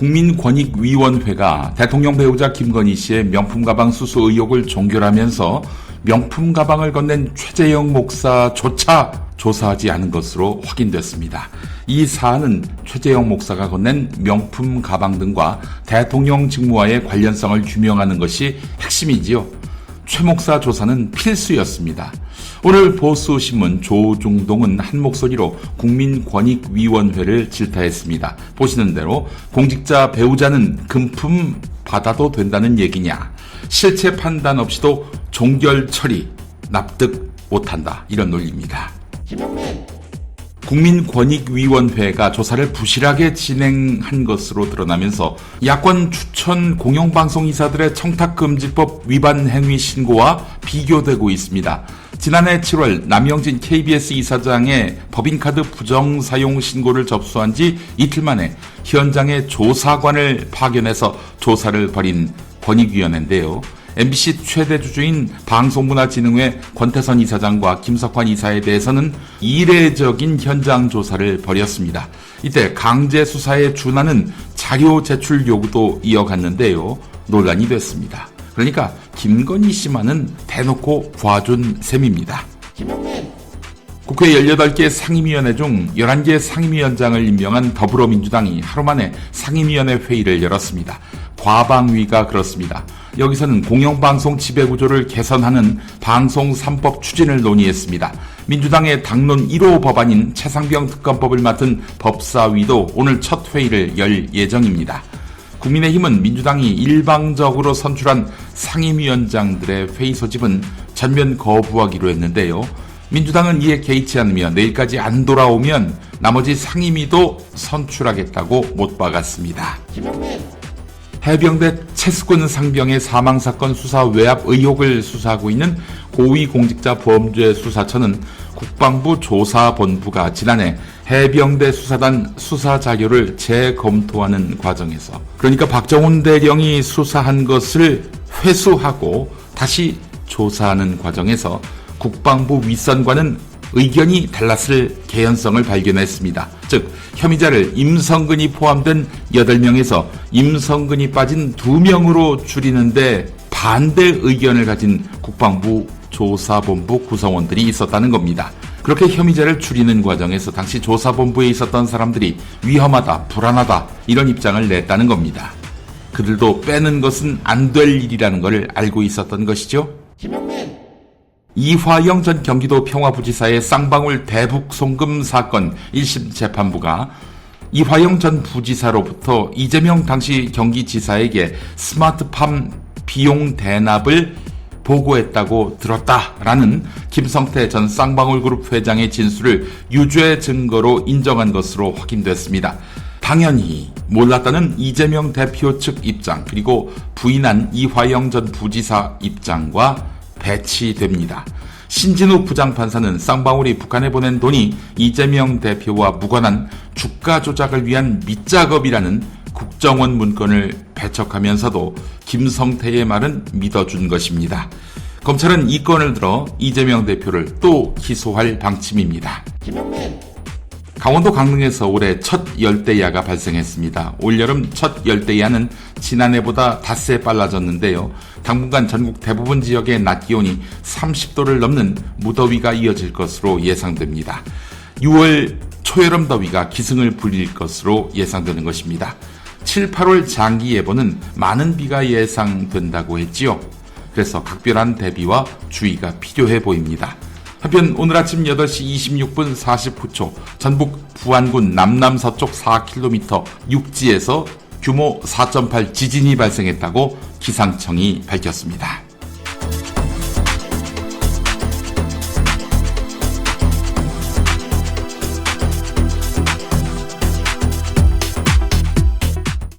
국민권익위원회가 대통령 배우자 김건희 씨의 명품 가방 수수 의혹을 종결하면서 명품 가방을 건넨 최재형 목사조차 조사하지 않은 것으로 확인됐습니다. 이 사안은 최재형 목사가 건넨 명품 가방 등과 대통령 직무와의 관련성을 규명하는 것이 핵심이지요. 최 목사 조사는 필수였습니다. 오늘 보수신문 조중동은 한 목소리로 국민권익위원회를 질타했습니다. 보시는 대로 공직자 배우자는 금품 받아도 된다는 얘기냐, 실체 판단 없이도 종결 처리, 납득 못한다, 이런 논리입니다. 국민권익위원회가 조사를 부실하게 진행한 것으로 드러나면서 야권 추천 공영방송이사들의 청탁금지법 위반 행위 신고와 비교되고 있습니다. 지난해 7월 남영진 KBS 이사장의 법인카드 부정사용 신고를 접수한 지 이틀 만에 현장에 조사관을 파견해서 조사를 벌인 권익위원회인데요. MBC 최대 주주인 방송문화진흥회 권태선 이사장과 김석환 이사에 대해서는 이례적인 현장 조사를 벌였습니다. 이때 강제 수사에 준하는 자료 제출 요구도 이어갔는데요. 논란이 됐습니다. 그러니까 김건희 씨만은 대놓고 봐준 셈입니다. 국회 18개 상임위원회 중 11개 상임위원장을 임명한 더불어민주당이 하루 만에 상임위원회 회의를 열었습니다. 과방위가 그렇습니다. 여기서는 공영방송 지배구조를 개선하는 방송 3법 추진을 논의했습니다. 민주당의 당론 1호 법안인 최상병 특검법을 맡은 법사위도 오늘 첫 회의를 열 예정입니다. 국민의힘은 민주당이 일방적으로 선출한 상임위원장들의 회의 소집은 전면 거부하기로 했는데요. 민주당은 이에 개의치 않으며 내일까지 안 돌아오면 나머지 상임위도 선출하겠다고 못 박았습니다. 해병대 채수군 상병의 사망사건 수사 외압 의혹을 수사하고 있는 고위공직자범죄수사처는 국방부 조사본부가 지난해 해병대 수사단 수사자료를 재검토하는 과정에서, 그러니까 박정훈 대령이 수사한 것을 회수하고 다시 조사하는 과정에서 국방부 윗선과는 의견이 달랐을 개연성을 발견했습니다. 즉, 혐의자를 임성근이 포함된 8명에서 임성근이 빠진 2명으로 줄이는데 반대 의견을 가진 국방부 조사본부 구성원들이 있었다는 겁니다. 그렇게 혐의자를 줄이는 과정에서 당시 조사본부에 있었던 사람들이 위험하다, 불안하다, 이런 입장을 냈다는 겁니다. 그들도 빼는 것은 안 될 일이라는 걸 알고 있었던 것이죠. 이화영 전 경기도 평화부지사의 쌍방울 대북 송금 사건 1심 재판부가 이화영 전 부지사로부터 이재명 당시 경기지사에게 스마트팜 비용 대납을 보고했다고 들었다라는 김성태 전 쌍방울그룹 회장의 진술을 유죄 증거로 인정한 것으로 확인됐습니다. 당연히 몰랐다는 이재명 대표 측 입장, 그리고 부인한 이화영 전 부지사 입장과 배치됩니다. 신진우 부장판사는 쌍방울이 북한에 보낸 돈이 이재명 대표와 무관한 주가 조작을 위한 밑작업이라는 국정원 문건을 배척하면서도 김성태의 말은 믿어준 것입니다. 검찰은 이 건을 들어 이재명 대표를 또 기소할 방침입니다. 강원도 강릉에서 올해 첫 열대야가 발생했습니다. 올여름 첫 열대야는 지난해보다 닷새 빨라졌는데요. 당분간 전국 대부분 지역의 낮 기온이 30도를 넘는 무더위가 이어질 것으로 예상됩니다. 6월 초여름 더위가 기승을 부릴 것으로 예상되는 것입니다. 7, 8월 장기 예보는 많은 비가 예상된다고 했지요. 그래서 각별한 대비와 주의가 필요해 보입니다. 한편 오늘 아침 8시 26분 49초 전북 부안군 남남서쪽 4km 육지에서 규모 4.8 지진이 발생했다고 기상청이 밝혔습니다.